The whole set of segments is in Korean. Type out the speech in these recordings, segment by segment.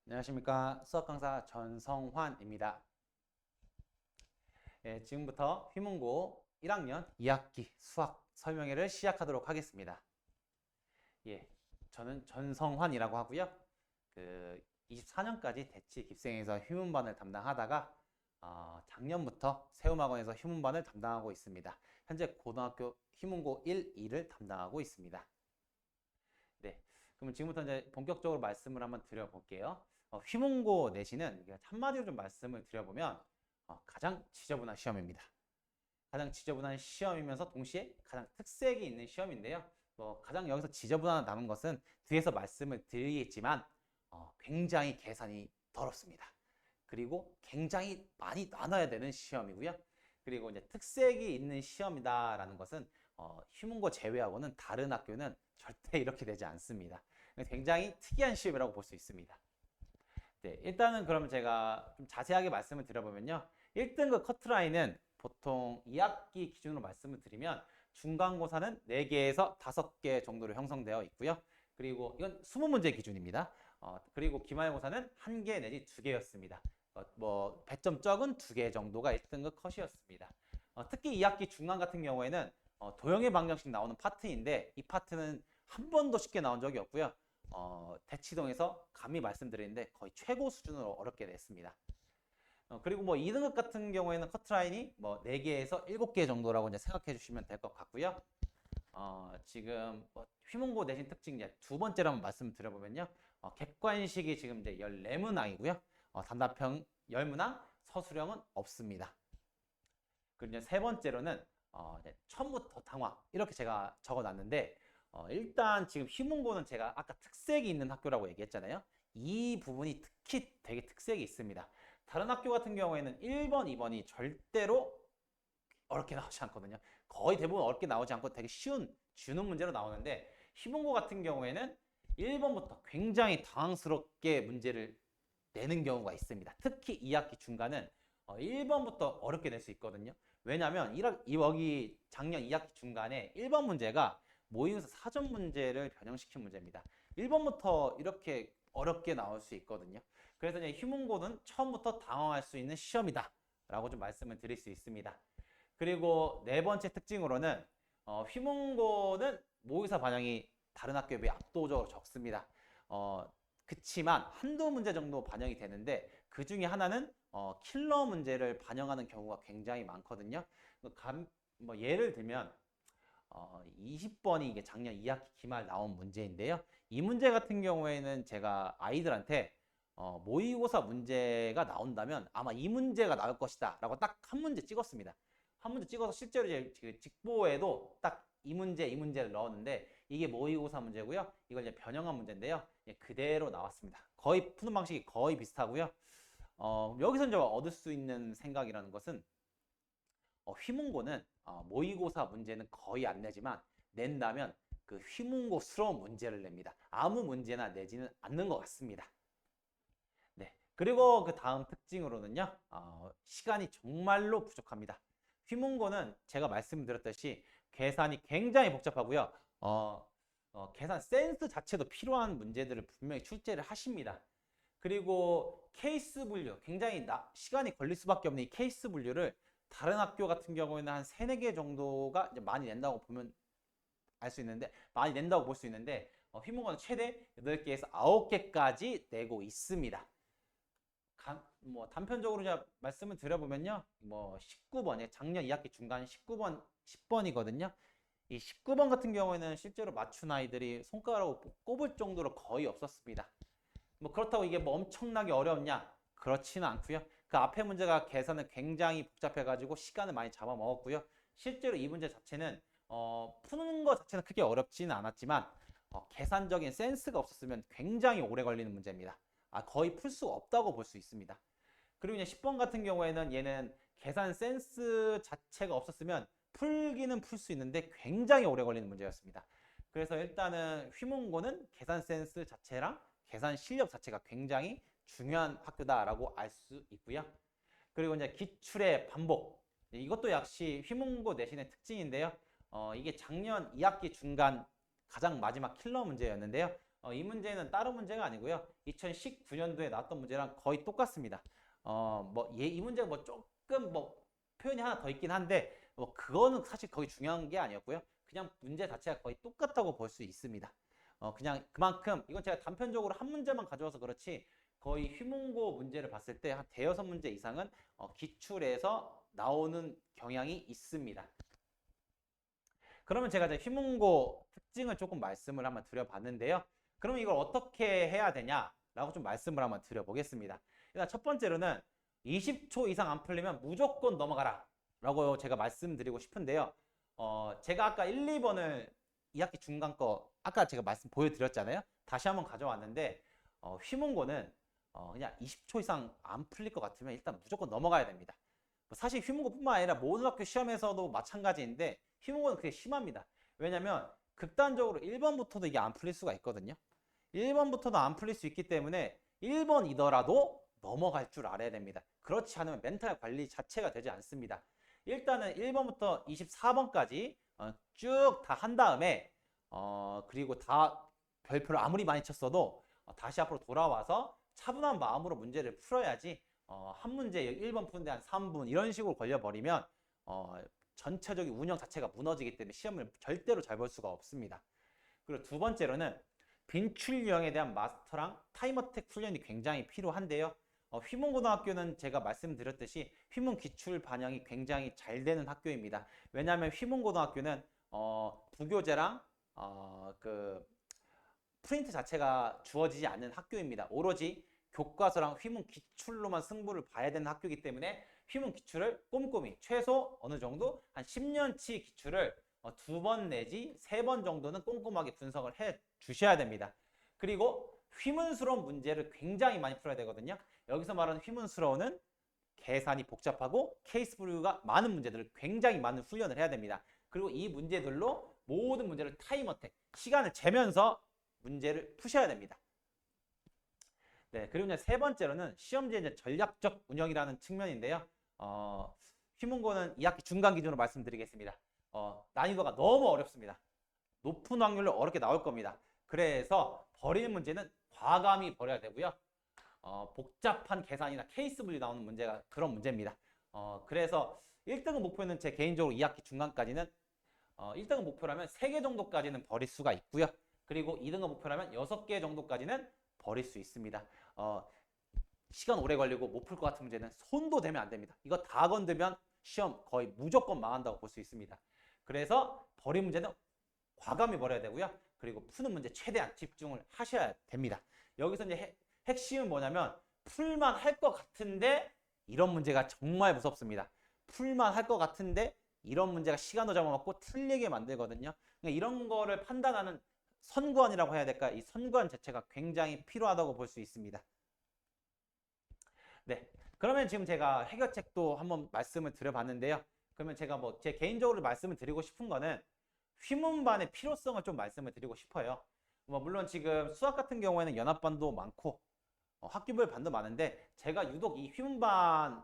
안녕하십니까. 수학 강사 전성환입니다. 지금부터 휘문고 1학년 2학기 수학 설명회를 시작하도록 하겠습니다. 저는 전성환이라고 하고요. 24년까지 대치 깁생에서 휘문반을 담당하다가 작년부터 세움학원에서 휘문반을 담당하고 있습니다. 현재 고등학교 휘문고 1, 2를 담당하고 있습니다. 네, 그럼 지금부터 이제 본격적으로 말씀을 한번 드려볼게요. 휘문고 내신은 한마디로 좀 말씀을 드려보면 가장 지저분한 시험입니다. 가장 지저분한 시험이면서 동시에 가장 특색이 있는 시험인데요. 가장 여기서 지저분하다는 것은 뒤에서 말씀을 드리겠지만 굉장히 계산이 더럽습니다. 그리고 굉장히 많이 나눠야 되는 시험이고요. 그리고 이제 특색이 있는 시험이다라는 것은 휘문고 제외하고는 다른 학교는 절대 이렇게 되지 않습니다. 굉장히 특이한 시험이라고 볼 수 있습니다. 네, 일단은 그럼 제가 좀 자세하게 말씀을 드려보면요. 1등급 커트라인은 보통 2학기 기준으로 말씀을 드리면 중간고사는 4개에서 5개 정도로 형성되어 있고요. 그리고 이건 20문제 기준입니다. 그리고 기말고사는 1개 내지 2개였습니다. 배점 적은 2개 정도가 1등급 컷이었습니다. 특히 2학기 중간 같은 경우에는 도형의 방정식 나오는 파트인데 이 파트는 한 번도 쉽게 나온 적이 없고요. 대치동에서 감히 말씀드리는데 거의 최고 수준으로 어렵게 냈습니다. 그리고 2등급 같은 경우에는 커트라인이 4개에서 7개 정도라고 이제 생각해 주시면 될 것 같고요. 지금 휘문고 내신 특징 이제 두 번째로 한번 말씀드려보면요. 객관식이 지금 이제 14문항이고요. 단답형 10문항, 서술형은 없습니다. 그리고 이제 세 번째로는 처음부터 당화 이렇게 제가 적어놨는데 일단 지금 휘문고는 제가 아까 특색이 있는 학교라고 얘기했잖아요. 이 부분이 특히 되게 특색이 있습니다. 다른 학교 같은 경우에는 1번, 2번이 절대로 어렵게 나오지 않거든요. 거의 대부분 어렵게 나오지 않고 되게 쉬운 주는 문제로 나오는데 휘문고 같은 경우에는 1번부터 굉장히 당황스럽게 문제를 내는 경우가 있습니다. 특히 2학기 중간은 1번부터 어렵게 낼 수 있거든요. 왜냐하면 여기 작년 2학기 중간에 1번 문제가 모의고사 사전 문제를 변형시킨 문제입니다. 1번부터 이렇게 어렵게 나올 수 있거든요. 그래서 이제 휘문고는 처음부터 당황할 수 있는 시험이다 라고 좀 말씀을 드릴 수 있습니다. 그리고 네 번째 특징으로는 휘문고는 모의고사 반영이 다른 학교에 비해 압도적으로 적습니다. 그치만 한두 문제 정도 반영이 되는데 그 중에 하나는 킬러 문제를 반영하는 경우가 굉장히 많거든요. 예를 들면 20번이 이게 작년 2학기 기말 나온 문제인데요. 이 문제 같은 경우에는 제가 아이들한테 모의고사 문제가 나온다면 아마 이 문제가 나올 것이다 라고 딱 한 문제 찍었습니다. 한 문제 찍어서 실제로 이제 직보에도 딱 이 문제를 넣었는데 이게 모의고사 문제고요. 이걸 이제 변형한 문제인데요. 그대로 나왔습니다. 거의 푸는 방식이 거의 비슷하고요. 여기서 이제 얻을 수 있는 생각이라는 것은 휘문고는 모의고사 문제는 거의 안 내지만 낸다면 그 휘문고스러운 문제를 냅니다. 아무 문제나 내지는 않는 것 같습니다. 네. 그리고 그 다음 특징으로는요, 시간이 정말로 부족합니다. 휘문고는 제가 말씀드렸듯이 계산이 굉장히 복잡하고요. 계산 센스 자체도 필요한 문제들을 분명히 출제를 하십니다. 그리고 케이스 분류, 굉장히 시간이 걸릴 수밖에 없는 이 케이스 분류를 다른 학교 같은 경우에는 한 3, 4개 정도가 이제 많이 낸다고 보면 알 수 있는데, 많이 낸다고 볼 수 있는데, 휘문고는 최대 8개에서 9개까지 내고 있습니다. 단편적으로 제가 말씀을 드려보면요. 19번에 작년 2학기 중간 19번, 10번이거든요. 이 19번 같은 경우에는 실제로 맞춘 아이들이 손가락으로 꼽을 정도로 거의 없었습니다. 그렇다고 이게 엄청나게 어렵냐? 그렇지는 않고요. 그 앞에 문제가 계산은 굉장히 복잡해가지고 시간을 많이 잡아먹었고요. 실제로 이 문제 자체는 푸는 것 자체는 크게 어렵지는 않았지만 계산적인 센스가 없었으면 굉장히 오래 걸리는 문제입니다. 거의 풀 수 없다고 볼 수 있습니다. 그리고 이제 10번 같은 경우에는 얘는 계산 센스 자체가 없었으면 풀기는 풀 수 있는데 굉장히 오래 걸리는 문제였습니다. 그래서 일단은 휘문고는 계산 센스 자체랑 계산 실력 자체가 굉장히 중요한 학교다라고 알 수 있고요. 그리고 이제 기출의 반복. 이것도 역시 휘문고 내신의 특징인데요. 이게 작년 2학기 중간 가장 마지막 킬러 문제였는데요. 이 문제는 다른 문제가 아니고요. 2019년도에 나왔던 문제랑 거의 똑같습니다. 이 문제가 뭐 조금 뭐 표현이 하나 더 있긴 한데 뭐 그거는 사실 거의 중요한 게 아니었고요. 그냥 문제 자체가 거의 똑같다고 볼 수 있습니다. 그냥 그만큼 이건 제가 단편적으로 한 문제만 가져와서 그렇지 거의 휘문고 문제를 봤을 때 한 대여섯 문제 이상은 기출에서 나오는 경향이 있습니다. 그러면 제가 이제 휘문고 특징을 조금 말씀을 한번 드려봤는데요. 그러면 이걸 어떻게 해야 되냐라고 좀 말씀을 한번 드려보겠습니다. 일단 첫 번째로는 20초 이상 안 풀리면 무조건 넘어가라 라고 제가 말씀드리고 싶은데요. 제가 아까 1, 2번을 2학기 중간 거 아까 제가 말씀 보여드렸잖아요. 다시 한번 가져왔는데 휘문고는 그냥 20초 이상 안 풀릴 것 같으면 일단 무조건 넘어가야 됩니다. 사실 휘문고뿐만 아니라 모든 학교 시험에서도 마찬가지인데 휘문고는 그게 심합니다. 왜냐면 극단적으로 1번부터도 이게 안 풀릴 수가 있거든요. 1번부터도 안 풀릴 수 있기 때문에 1번이더라도 넘어갈 줄 알아야 됩니다. 그렇지 않으면 멘탈 관리 자체가 되지 않습니다. 일단은 1번부터 24번까지 쭉 다 한 다음에 그리고 다 별표를 아무리 많이 쳤어도 다시 앞으로 돌아와서 차분한 마음으로 문제를 풀어야지 한 문제 1번 푸는데 한 3분 이런 식으로 걸려버리면 전체적인 운영 자체가 무너지기 때문에 시험을 절대로 잘 볼 수가 없습니다. 그리고 두 번째로는 빈출 유형에 대한 마스터랑 타임어택 훈련이 굉장히 필요한데요. 휘문고등학교는 제가 말씀드렸듯이 휘문 기출 반영이 굉장히 잘 되는 학교입니다. 왜냐하면 휘문고등학교는 부교재랑 그 프린트 자체가 주어지지 않는 학교입니다. 오로지 교과서랑 휘문 기출로만 승부를 봐야 되는 학교이기 때문에 휘문 기출을 꼼꼼히 최소 어느 정도 한 10년치 기출을 2번 내지 3번 정도는 꼼꼼하게 분석을 해 주셔야 됩니다. 그리고 휘문스러운 문제를 굉장히 많이 풀어야 되거든요. 여기서 말하는 휘문스러운은 계산이 복잡하고 케이스 분류가 많은 문제들을 굉장히 많은 훈련을 해야 됩니다. 그리고 이 문제들로 모든 문제를 타임어택, 시간을 재면서 문제를 푸셔야 됩니다. 네, 그리고 이제 세 번째로는 시험지의 이제 전략적 운영이라는 측면인데요. 휘문고는 2학기 중간 기준으로 말씀드리겠습니다. 난이도가 너무 어렵습니다. 높은 확률로 어렵게 나올 겁니다. 그래서 버리는 문제는 과감히 버려야 되고요. 복잡한 계산이나 케이스 분류 나오는 문제가 그런 문제입니다. 그래서 1등급 목표는 제 개인적으로 2학기 중간까지는 1등급 목표라면 3개 정도까지는 버릴 수가 있고요. 그리고 2등급 목표라면 6개 정도까지는 버릴 수 있습니다. 시간 오래 걸리고 못 풀 것 같은 문제는 손도 대면 안 됩니다. 이거 다 건드면 시험 거의 무조건 망한다고 볼 수 있습니다. 그래서 버린 문제는 과감히 버려야 되고요. 그리고 푸는 문제 최대한 집중을 하셔야 됩니다. 여기서 이제 핵심은 뭐냐면 풀만 할 것 같은데 이런 문제가 정말 무섭습니다. 풀만 할 것 같은데 이런 문제가 시간도 잡아먹고 틀리게 만들거든요. 그러니까 이런 거를 판단하는 선구안이라고 해야 될까? 이 선구안 자체가 굉장히 필요하다고 볼 수 있습니다. 네, 그러면 지금 제가 해결책도 한번 말씀을 드려봤는데요. 그러면 제가 뭐 제 개인적으로 말씀을 드리고 싶은 거는 휘문반의 필요성을 좀 말씀을 드리고 싶어요. 물론 지금 수학 같은 경우에는 연합반도 많고 학교별 반도 많은데 제가 유독 이 휘문반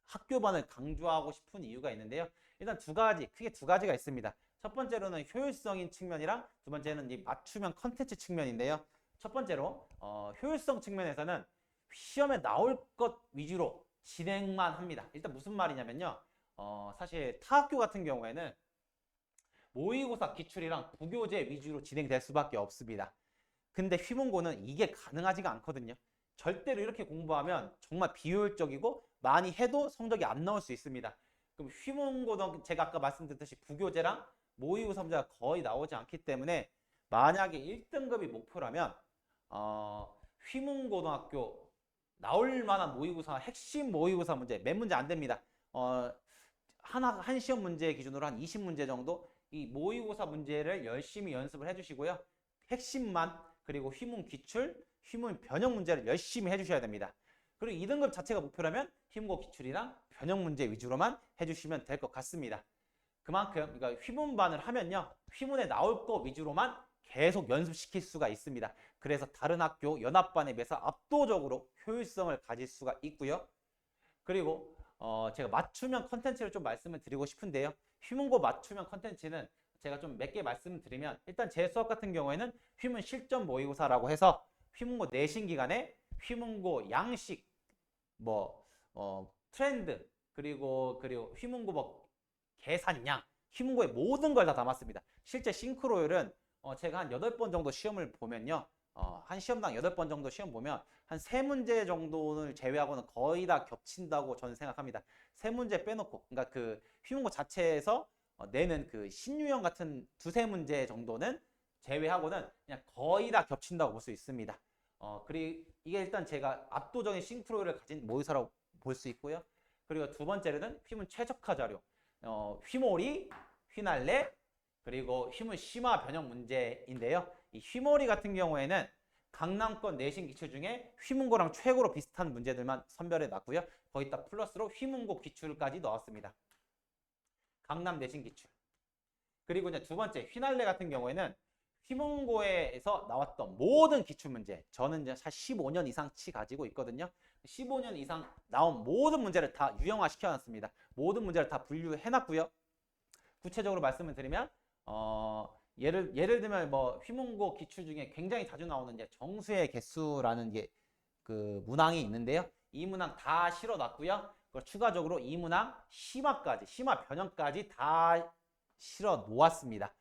학교반을 강조하고 싶은 이유가 있는데요. 일단 크게 두 가지가 있습니다. 첫 번째로는 효율성인 측면이랑 두 번째는 이 맞춤형 컨텐츠 측면인데요. 첫 번째로 효율성 측면에서는 시험에 나올 것 위주로 진행만 합니다. 일단 무슨 말이냐면요. 사실 타 학교 같은 경우에는 모의고사 기출이랑 부교재 위주로 진행될 수밖에 없습니다. 근데 휘문고는 이게 가능하지가 않거든요. 절대로 이렇게 공부하면 정말 비효율적이고 많이 해도 성적이 안 나올 수 있습니다. 그럼 휘문고는 제가 아까 말씀드렸듯이 부교재랑 모의고사 문제가 거의 나오지 않기 때문에 만약에 1등급이 목표라면 휘문고등학교 나올 만한 모의고사 핵심 모의고사 문제 몇 문제 안 됩니다. 한 시험 문제 기준으로 한 20문제 정도 이 모의고사 문제를 열심히 연습을 해주시고요. 핵심만 그리고 휘문 기출, 휘문 변형 문제를 열심히 해주셔야 됩니다. 그리고 2등급 자체가 목표라면 휘문고 기출이랑 변형 문제 위주로만 해주시면 될 것 같습니다. 그만큼 그러니까 휘문반을 하면요. 휘문에 나올 거 위주로만 계속 연습시킬 수가 있습니다. 그래서 다른 학교 연합반에 비해서 압도적으로 효율성을 가질 수가 있고요. 그리고 제가 맞춤형 컨텐츠를 좀 말씀을 드리고 싶은데요. 휘문고 맞춤형 컨텐츠는 제가 좀 몇 개 말씀드리면 일단 제 수업 같은 경우에는 휘문 실전 모의고사라고 해서 휘문고 내신 기간에 휘문고 양식 트렌드 그리고 휘문고 계산량 휘문고의 모든 걸 다 담았습니다. 실제 싱크로율은 제가 한 8번 정도 시험을 보면요. 한 시험당 8번 정도 시험 보면 한 3문제 정도를 제외하고는 거의 다 겹친다고 저는 생각합니다. 3문제 빼놓고 그러니까 그 휘문고 자체에서 내는 그 신유형 같은 2-3문제 정도는 제외하고는 그냥 거의 다 겹친다고 볼 수 있습니다. 그리고 이게 일단 제가 압도적인 싱크로율을 가진 모의사라고 볼 수 있고요. 그리고 두 번째로는 휘문 최적화 자료, 휘몰이, 휘날레, 그리고 휘문 심화 변형 문제인데요. 이 휘몰이 같은 경우에는 강남권 내신 기출 중에 휘문고랑 최고로 비슷한 문제들만 선별해 놨고요. 거기다 플러스로 휘문고 기출까지 넣었습니다. 강남 내신 기출. 그리고 이제 두 번째 휘날레 같은 경우에는 휘문고에서 나왔던 모든 기출 문제, 저는 이제 15년 이상치 가지고 있거든요. 15년 이상 나온 모든 문제를 다 유형화 시켜놨습니다. 모든 문제를 다 분류해 놨고요. 구체적으로 말씀을 드리면 예를 들면 휘문고 기출 중에 굉장히 자주 나오는 이제 정수의 개수라는 게 그 문항이 있는데요. 이 문항 다 실어 놨고요. 그걸 추가적으로 이 문항 심화 변형까지 다 실어 놓았습니다.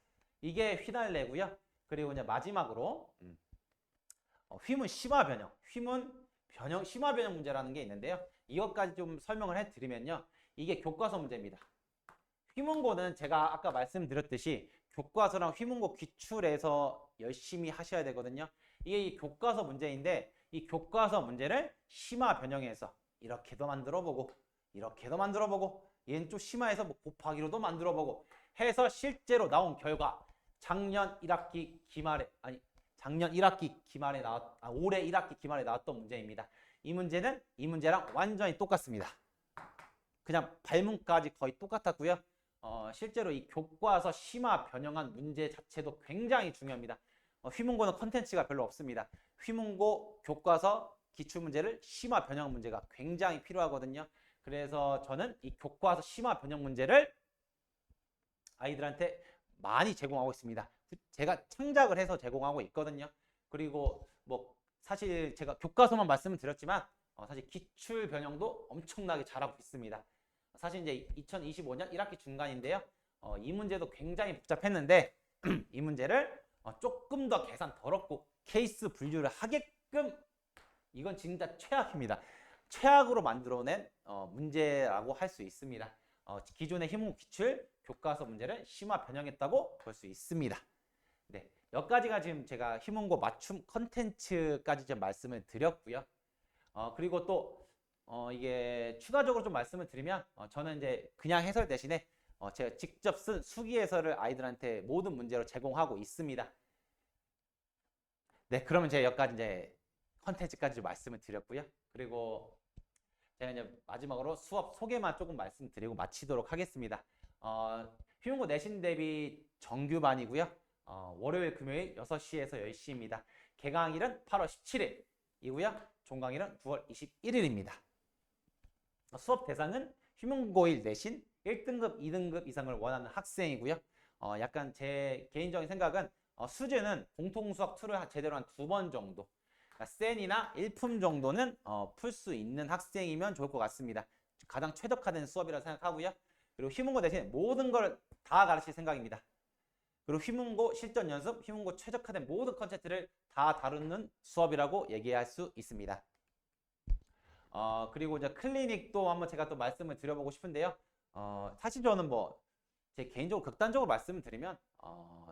이게 휘날레고요. 그리고 이제 마지막으로 휘문 심화 변형, 심화 변형 문제라는 게 있는데요. 이것까지 좀 설명을 해드리면요. 이게 교과서 문제입니다. 휘문고는 제가 아까 말씀드렸듯이 교과서랑 휘문고 기출에서 열심히 하셔야 되거든요. 이게 이 교과서 문제인데 이 교과서 문제를 심화 변형해서 이렇게도 만들어보고 이렇게도 만들어보고 얘는 좀 심화해서 곱하기로도 만들어보고 해서 실제로 나온 결과 작년 1학기 기말에 올해 1학기 기말에 나왔던 문제입니다. 이 문제는 이 문제랑 완전히 똑같습니다. 그냥 발문까지 거의 똑같았고요. 실제로 이 교과서 심화 변형한 문제 자체도 굉장히 중요합니다. 휘문고는 컨텐츠가 별로 없습니다. 휘문고 교과서 기출문제를 심화 변형 문제가 굉장히 필요하거든요. 그래서 저는 이 교과서 심화 변형 문제를 아이들한테 많이 제공하고 있습니다. 제가 창작을 해서 제공하고 있거든요. 그리고 사실 제가 교과서만 말씀을 드렸지만 사실 기출 변형도 엄청나게 잘하고 있습니다. 사실 이제 2025년 1학기 중간인데요. 이 문제도 굉장히 복잡했는데 이 문제를 조금 더 계산 덜었고 케이스 분류를 하게끔 이건 진짜 최악입니다. 최악으로 만들어낸 문제라고 할 수 있습니다. 기존의 휘문고 기출 교과서 문제를 심화 변형했다고 볼 수 있습니다. 네, 여기까지가 지금 제가 휘문고 맞춤 컨텐츠까지 좀 말씀을 드렸고요. 그리고 또 이게 추가적으로 좀 말씀을 드리면 저는 이제 그냥 해설 대신에 제가 직접 쓴 수기 해설을 아이들한테 모든 문제로 제공하고 있습니다. 네, 그러면 제가 여기까지 이제 컨텐츠까지 말씀을 드렸고요. 그리고 제가 이제 마지막으로 수업 소개만 조금 말씀드리고 마치도록 하겠습니다. 휘문고 내신 대비 정규반이고요. 월요일, 금요일 6시에서 10시입니다. 개강일은 8월 17일이고요. 종강일은 9월 21일입니다. 수업 대상은 휘문고1 내신 1등급, 2등급 이상을 원하는 학생이고요. 약간 제 개인적인 생각은 수제는 공통수학 2를 제대로 한 2번 정도, 그러니까 센이나 일품 정도는 풀 수 있는 학생이면 좋을 것 같습니다. 가장 최적화된 수업이라고 생각하고요. 그리고 휘문고 대신 모든 걸 다 가르칠 생각입니다. 그리고 휘문고 실전 연습, 휘문고 최적화된 모든 컨텐츠를 다 다루는 수업이라고 얘기할 수 있습니다. 그리고 이제 클리닉도 한번 제가 또 말씀을 드려보고 싶은데요. 사실 저는 제 개인적으로 극단적으로 말씀을 드리면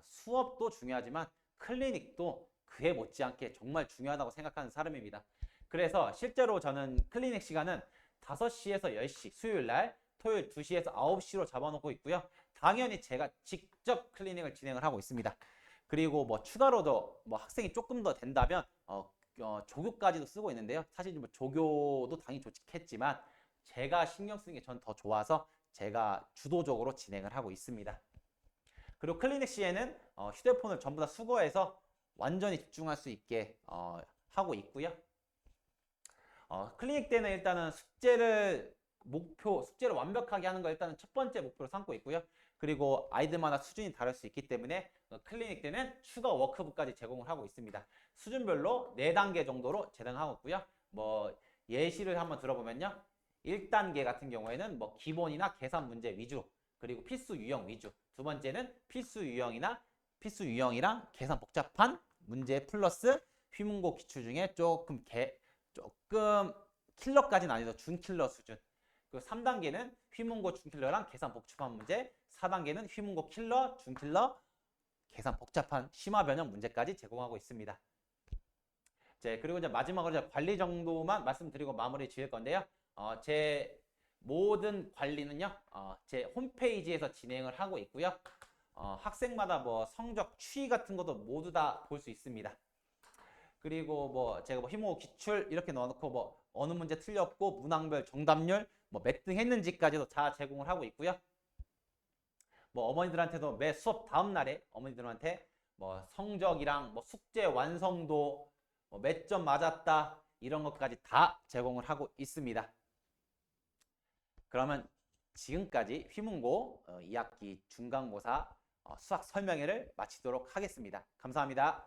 수업도 중요하지만 클리닉도 그에 못지않게 정말 중요하다고 생각하는 사람입니다. 그래서 실제로 저는 클리닉 시간은 5시에서 10시 수요일날, 토요일 2시에서 9시로 잡아놓고 있고요. 당연히 제가 직접 클리닉을 진행을 하고 있습니다. 그리고 추가로도 학생이 조금 더 된다면 조교까지도 쓰고 있는데요. 사실 조교도 당연히 좋겠지만 제가 신경 쓰는 게 전 더 좋아서 제가 주도적으로 진행을 하고 있습니다. 그리고 클리닉 시에는 휴대폰을 전부 다 수거해서 완전히 집중할 수 있게 하고 있고요. 클리닉 때는 일단은 숙제를 완벽하게 하는 걸 일단은 첫 번째 목표로 삼고 있고요. 그리고 아이들마다 수준이 다를 수 있기 때문에 클리닉 때는 추가 워크북까지 제공을 하고 있습니다. 수준별로 4단계 정도로 제공하고 있고요. 뭐 예시를 한번 들어보면요. 1단계 같은 경우에는 뭐 기본이나 계산 문제 위주, 그리고 필수 유형 위주. 두 번째는 필수 유형이랑 계산 복잡한 문제 플러스 휘문고 기출 중에 조금 킬러까지는 아니어도 준킬러 수준. 그 3단계는 휘문고 준킬러랑 계산 복잡한 문제, 4단계는 휘문고 킬러, 준킬러, 계산 복잡한 심화 변형 문제까지 제공하고 있습니다. 그리고 이제 마지막으로 관리 정도만 말씀드리고 마무리 지을 건데요. 제 모든 관리는요, 제 홈페이지에서 진행을 하고 있고요. 학생마다 뭐 성적 추이 같은 것도 모두 다 볼 수 있습니다. 그리고 뭐 제가 뭐 휘문고 기출 이렇게 넣어놓고 뭐 어느 문제 틀렸고 문항별 정답률 뭐 몇 등 했는지까지도 다 제공을 하고 있고요. 뭐 어머니들한테도 매 수업 다음 날에 어머니들한테 뭐 성적이랑 뭐 숙제 완성도 뭐 몇 점 맞았다 이런 것까지 다 제공을 하고 있습니다. 그러면 지금까지 휘문고 2학기 중간고사 수학 설명회를 마치도록 하겠습니다. 감사합니다.